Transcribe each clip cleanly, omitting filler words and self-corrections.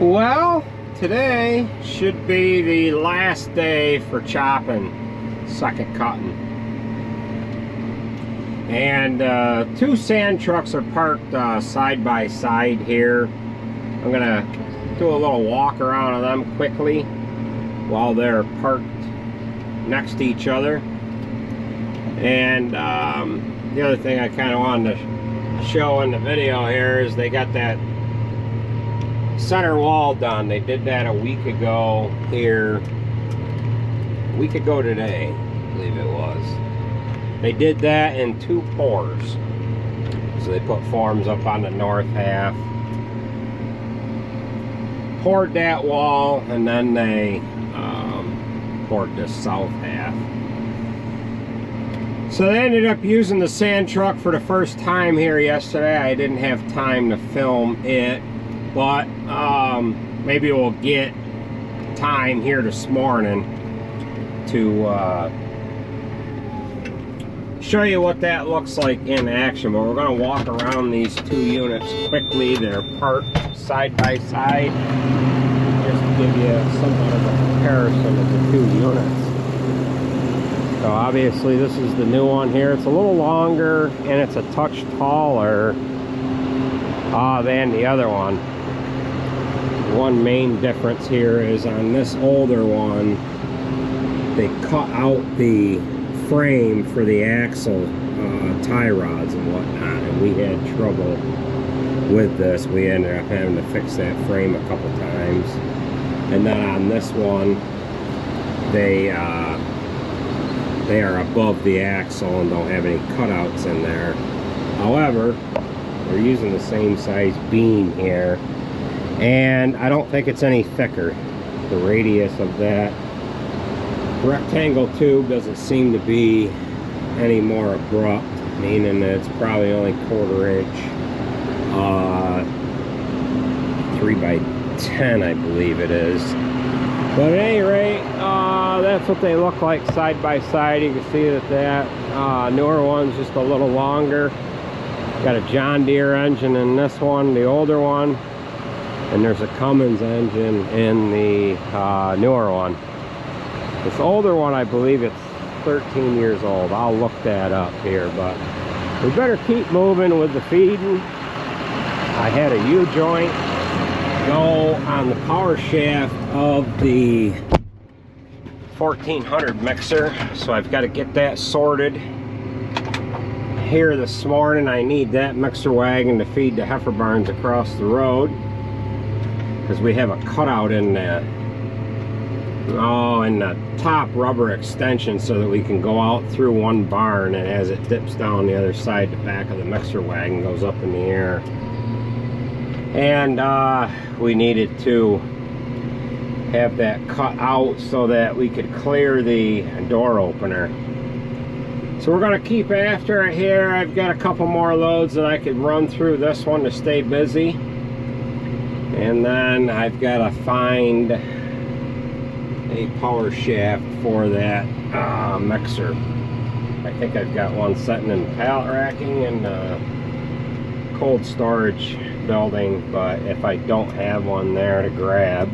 Well, today should be the last day for chopping, second cutting. And two sand trucks are parked side by side here. I'm gonna do a little walk around of them quickly while they're parked next to each other. And the other thing I kind of wanted to show in the video here is they got that center wall done. They did that a week ago here. A week ago today, I believe it was. They did that in 2 pours. So they put forms up on the north half, poured that wall, and then they poured the south half. So they ended up using the sand truck for the first time here yesterday. I didn't have time to film it, but maybe we'll get time here this morning to show you what that looks like in action. But we're going to walk around these 2 units quickly. They're parked side by side, just to give you somewhat of a comparison of the 2 units. So obviously this is the new one here. It's a little longer and it's a touch taller than the other one. One main difference here is on this older one, they cut out the frame for the axle tie rods and whatnot, and we had trouble with this. We ended up having to fix that frame a couple times. And then on this one, they are above the axle and don't have any cutouts in there. However, we're using the same size beam here, and I don't think it's any thicker. The radius of that rectangle tube doesn't seem to be any more abrupt, meaning that it's probably only 1/4 inch, 3 by 10 I believe it is. But at any rate, that's what they look like side by side. You can see that newer one's just a little longer. Got a John Deere engine in this one, the older one, and there's a Cummins engine in the newer one. This older one, I believe it's 13 years old. I'll look that up here, but we better keep moving with the feeding. I had a U-joint go on the power shaft of the 1400 mixer, so I've got to get that sorted here this morning. I need that mixer wagon to feed the heifer barns across the road, because we have a cutout in the top rubber extension so that we can go out through one barn, and as it dips down the other side, the back of the mixer wagon goes up in the air. And we needed to have that cut out so that we could clear the door opener. So we're going to keep after it here. I've got a couple more loads that I could run through this one to stay busy. And then I've got to find a power shaft for that mixer. I think I've got one sitting in pallet racking and cold storage building, but if I don't have one there to grab,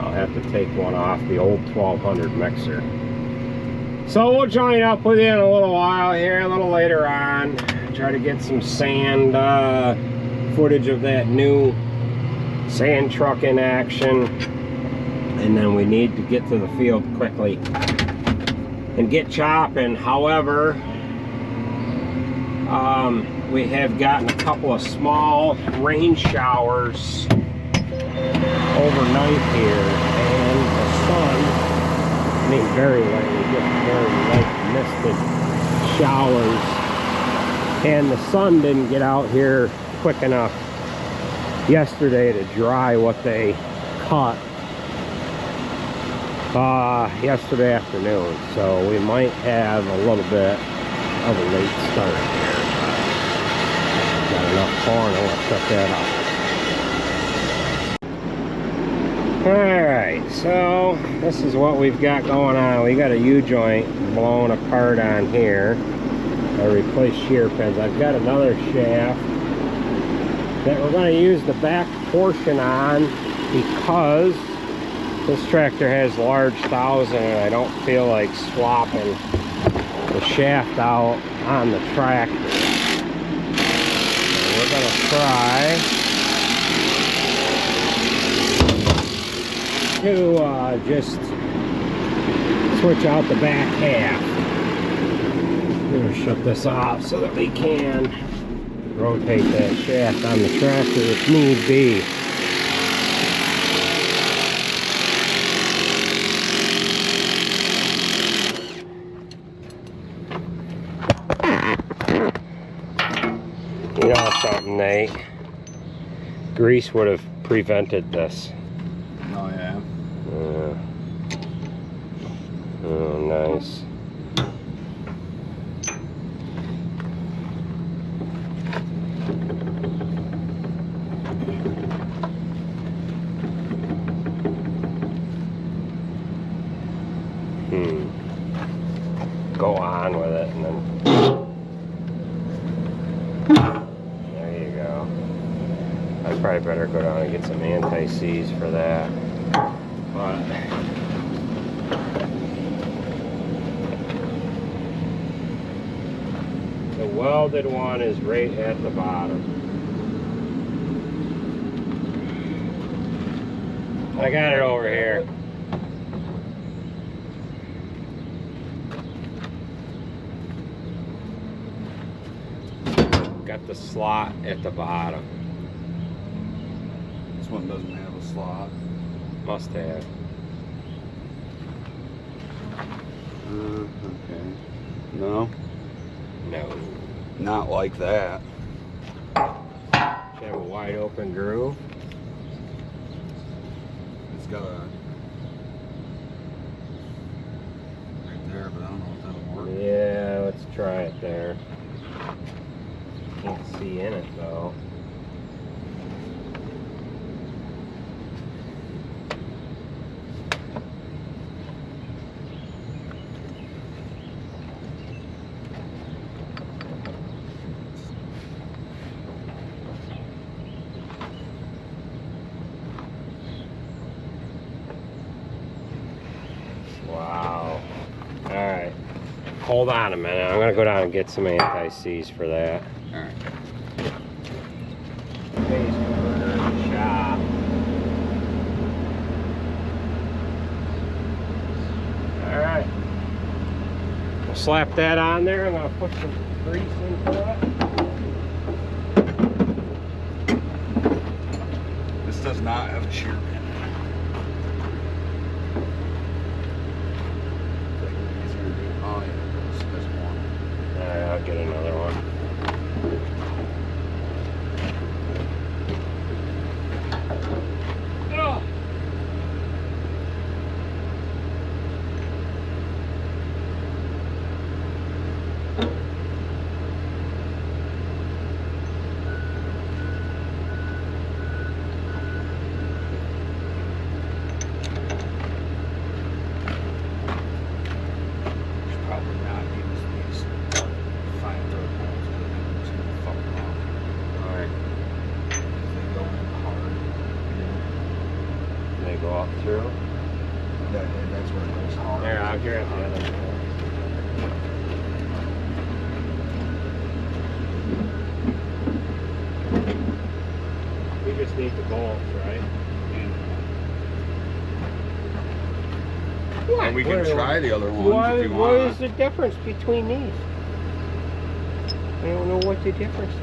I'll have to take one off the old 1200 mixer. So we'll join up with you in a little while here, a little later on, try to get some sand footage of that new sand truck in action. And then we need to get to the field quickly and get chopping. However, we have gotten a couple of small rain showers overnight here, and the sun, I mean very light, just very light misted showers, and the sun didn't get out here quick enough yesterday to dry what they caught yesterday afternoon, so we might have a little bit of a late start here. Got enough corn, I want to cut that off. Alright, so this is what we've got going on. We got a U-joint blown apart on here. I replaced shear pins. I've got another shaft that we're going to use the back portion on because this tractor has large thows in it. I don't feel like swapping the shaft out on the tractor. So we're gonna try to just switch out the back half. I'm gonna shut this off so that we can rotate that shaft on the tractor if need be. You know something, Nate? Grease would have prevented this. Oh yeah. Oh, nice. Go on with it and then there you go. I probably better go down and get some anti-seize for that. But the welded one is right at the bottom. I got it over here. Got the slot at the bottom. This one doesn't have a slot. Must have. Okay. No. No. Not like that. Should have a wide open groove. It's got a right there, but I don't know if that'll work. Yeah, let's try it there. Can't see in it though. Wow. All right. Hold on a minute. I'm gonna go down and get some anti-seize for that. All right. Phase converter in the shop. All right. We'll slap that on there. I'm gonna put some grease into it. This does not have a shear pin. Oh yeah, there's one. All right, I'll get another one. Go up through. That's where it goes hard. There, I'll grab the other one. We just need the bolts, right? What? And we can try the other ones if you want. What is the difference between these? I don't know what the difference is.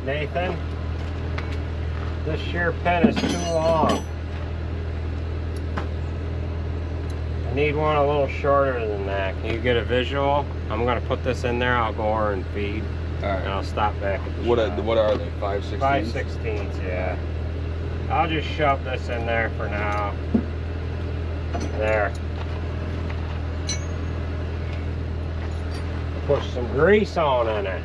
Nathan, this shear pin is too long. I need one a little shorter than that. Can you get a visual? I'm gonna put this in there. I'll go over and feed. All right. And I'll stop back at the What shop. what are they? 5/16? 5/16, yeah. I'll just shove this in there for now. There. Put some grease on in it.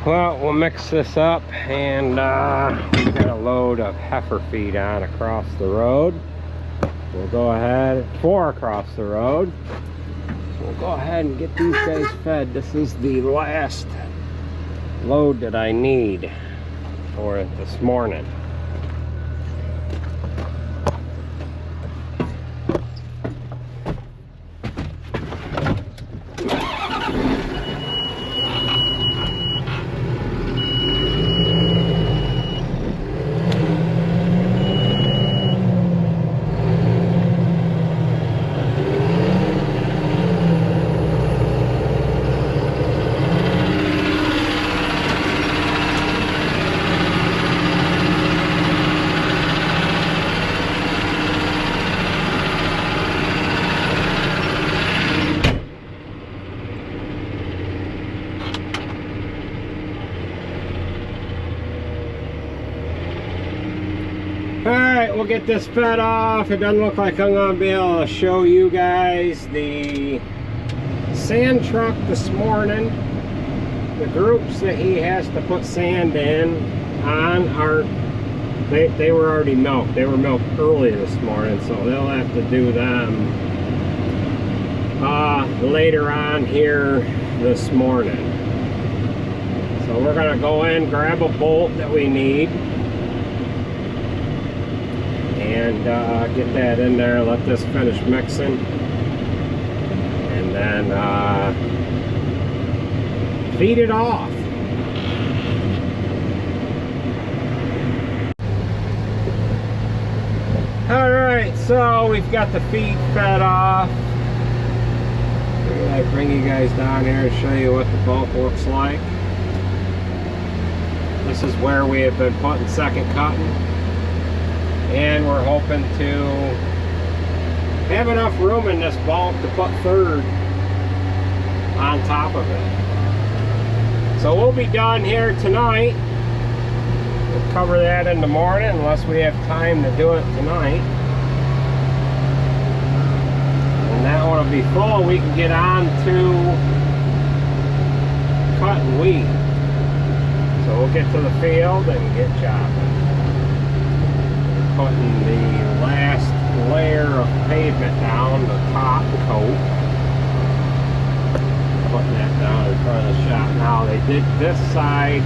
Well, we'll mix this up, and we've got a load of heifer feed on across the road. We'll go ahead, 4 across the road. So we'll go ahead and get these guys fed. This is the last load that I need for it this morning. Alright, we'll get this fed off. It doesn't look like I'm going to be able to show you guys the sand truck this morning. The groups that he has to put sand in on are, they were already milked. They were milked early this morning, so they'll have to do them later on here this morning. So we're going to go in, grab a bolt that we need, and get that in there, let this finish mixing, and then feed it off. Alright, so we've got the feed fed off. I bring you guys down here and show you what the bulk looks like. This is where we have been putting second cutting, and we're hoping to have enough room in this bulk to put third on top of it. So we'll be done here tonight. We'll cover that in the morning unless we have time to do it tonight. And that one will be full. We can get on to cutting wheat. So we'll get to the field and get chopping. Putting the last layer of pavement down, the top coat. Putting that down in front of the shop. Now they did this side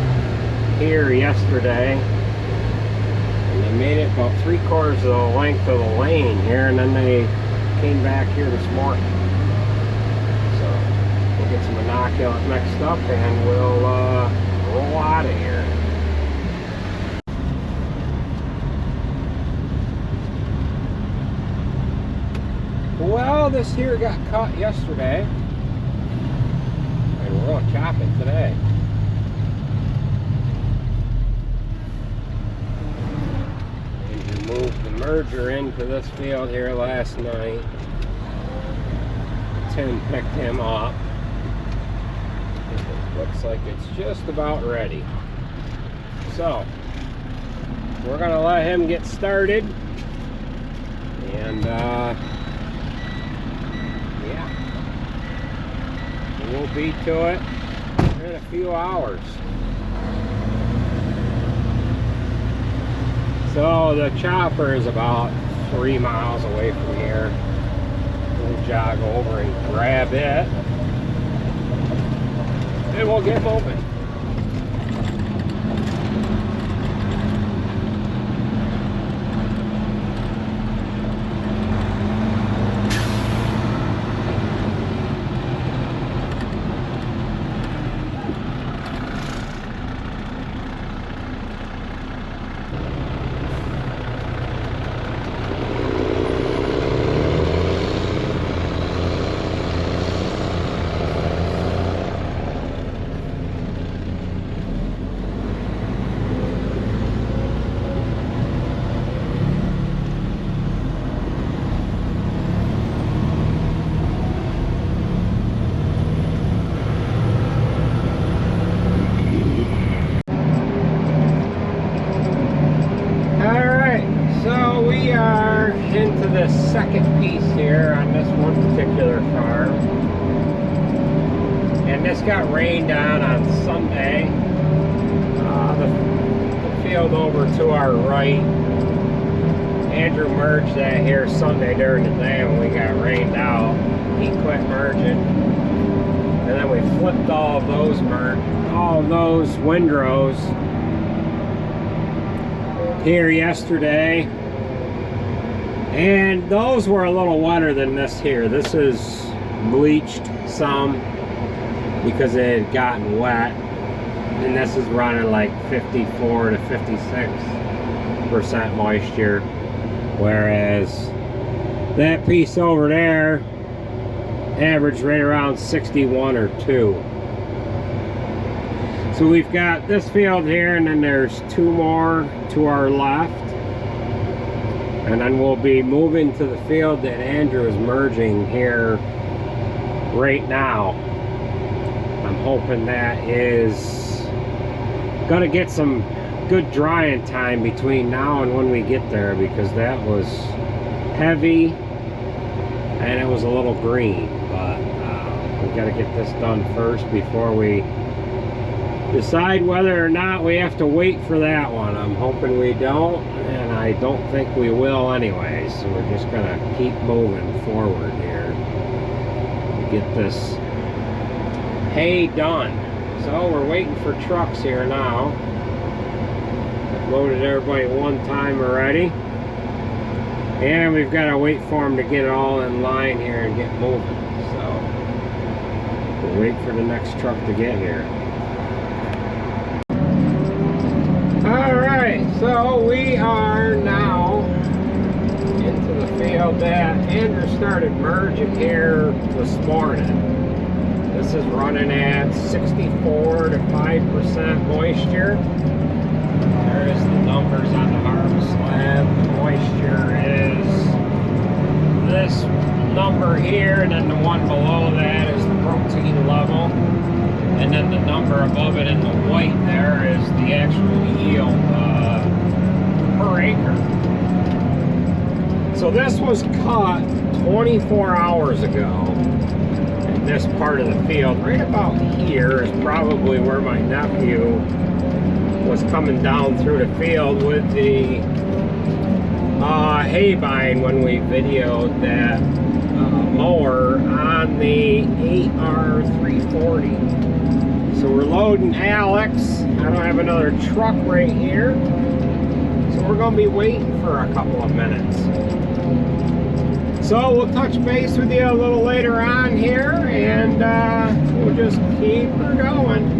here yesterday, and they made it about 3/4 of the length of the lane here, and then they came back here this morning. So we'll get some inoculant mixed up and we'll roll out of here. Well, this here got cut yesterday, and we're going to chop it today. And we moved the merger into this field here last night. Tim picked him up. It looks like it's just about ready. So, we're going to let him get started, and yeah, we'll be to it in a few hours. So the chopper is about 3 miles away from here. We'll jog over and grab it, and we'll get moving. this one particular farm. And this got rained on Sunday. The field over to our right, Andrew merged that here Sunday during the day when we got rained out. He quit merging. And then we flipped all of those windrows here yesterday. And those were a little wetter than this here. This is bleached some because it had gotten wet. And this is running like 54 to 56% moisture. Whereas that piece over there averaged right around 61 or 2. So we've got this field here, and then there's 2 more to our left. And then we'll be moving to the field that Andrew is merging here right now. I'm hoping that is gonna get some good drying time between now and when we get there, because that was heavy and it was a little green. But we got to get this done first before we decide whether or not we have to wait for that one. I'm hoping we don't, and I don't think we will anyway, so we're just gonna keep moving forward here to get this hay done. So we're waiting for trucks here now. I've loaded everybody one time already, and we've got to wait for them to get it all in line here and get moving. So we'll wait for the next truck to get here. Alright, so we are now into the field that Andrew started merging here this morning. This is running at 64 to 5% moisture. There's the numbers on the harvest slab. The moisture is this number here, and then the one below that is the protein level. And then the number above it in the white there is the actual yield per acre. So this was cut 24 hours ago. This part of the field, right about here, is probably where my nephew was coming down through the field with the hay bine when we videoed that mower on the 8R340. So we're loading Alex. I don't have another truck right here, so we're going to be waiting for a couple of minutes. So we'll touch base with you a little later on here, and we'll just keep her going.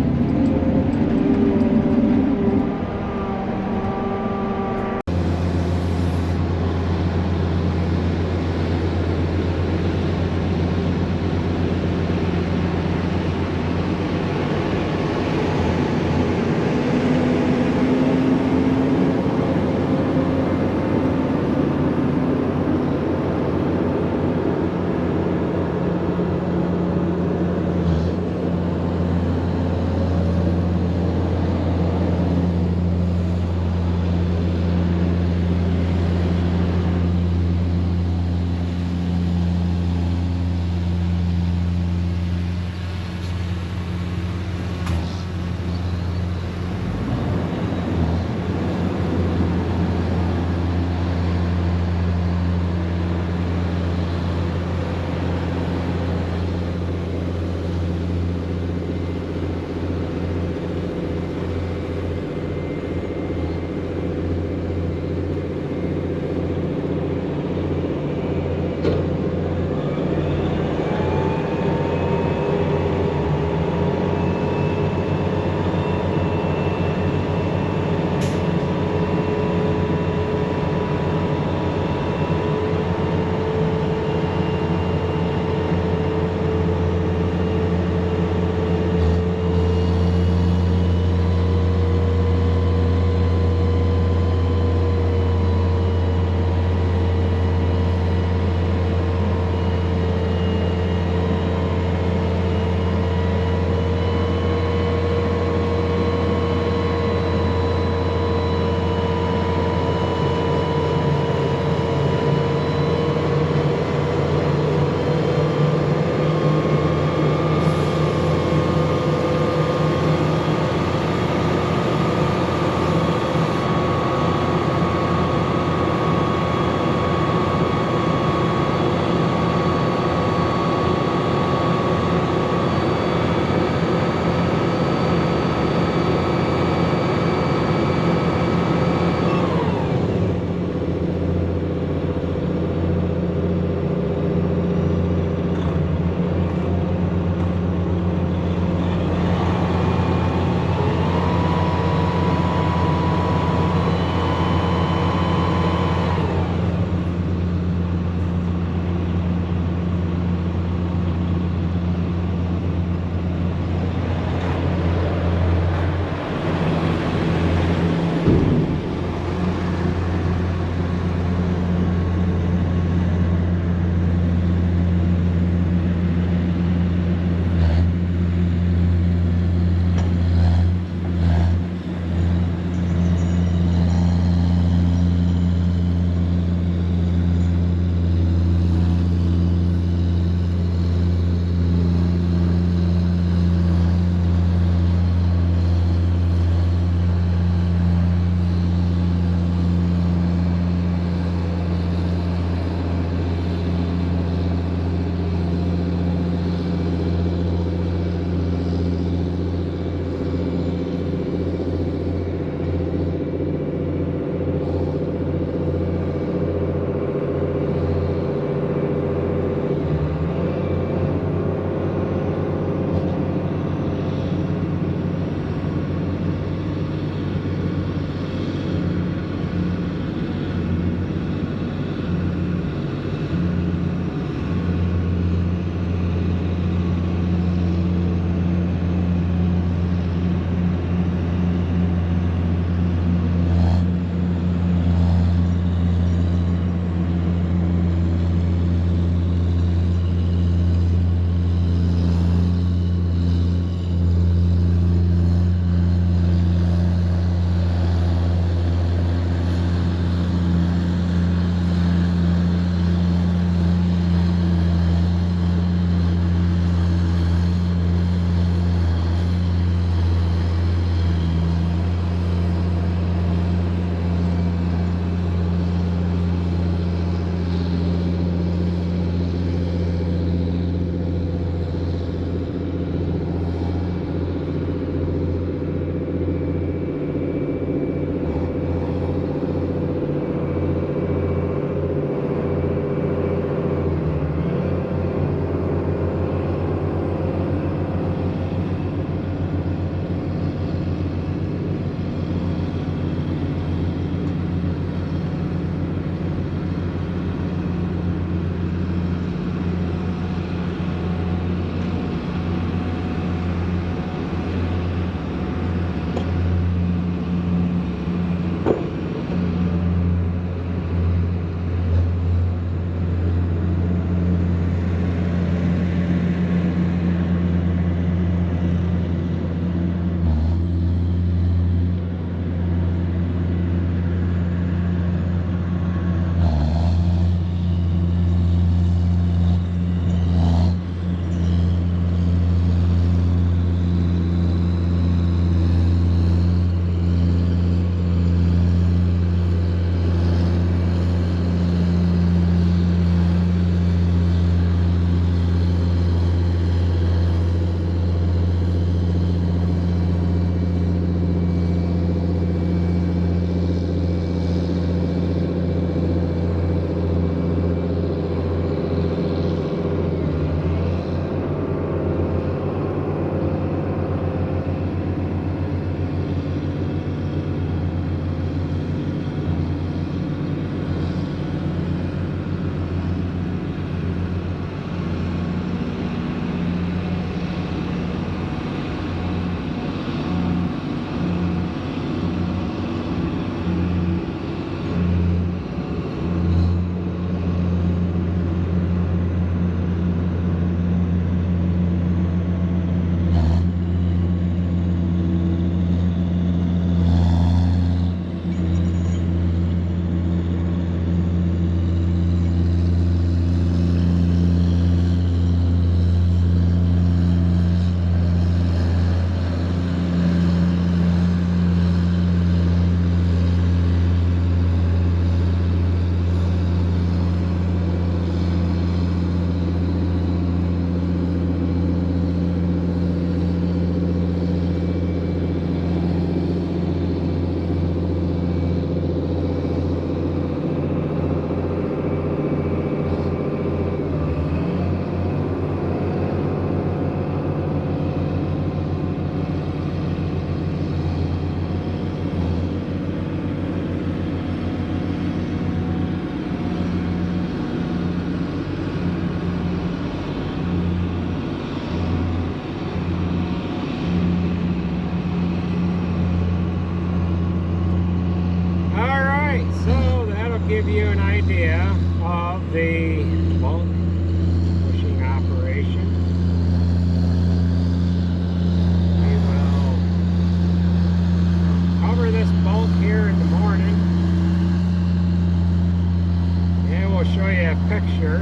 picture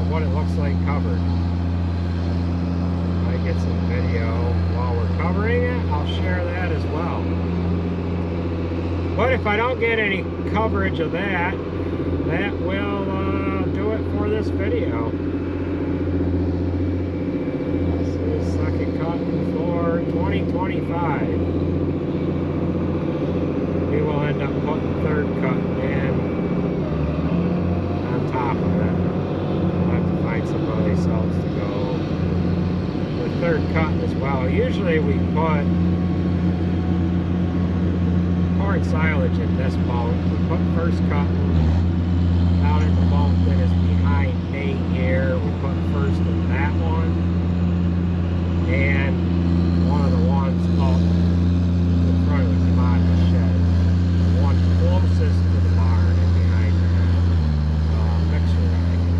of what it looks like covered. If I get some video while we're covering it, I'll share that as well. But if I don't get any coverage of that, that will do it for this video. This is second cut for 2025. We will end up putting third cut in on top of it. We'll have to find someplace else to go with third cut as well. Usually we put corn silage in this bunk. We put first cut down in the bunk that is behind me here. We put first in that one, and one of the ones up in front of the commodity shed. The one closest to the barn and behind the mixer wagon.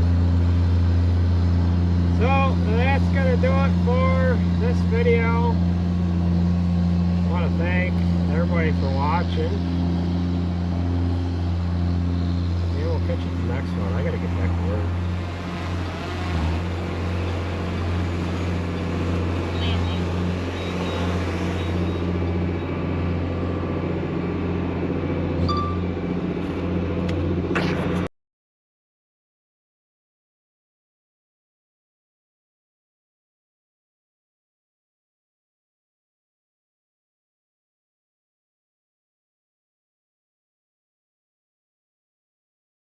So that's gonna do it for this video. I want to thank everybody for watching. Yeah, we'll catch you in the next one. I gotta get back to work.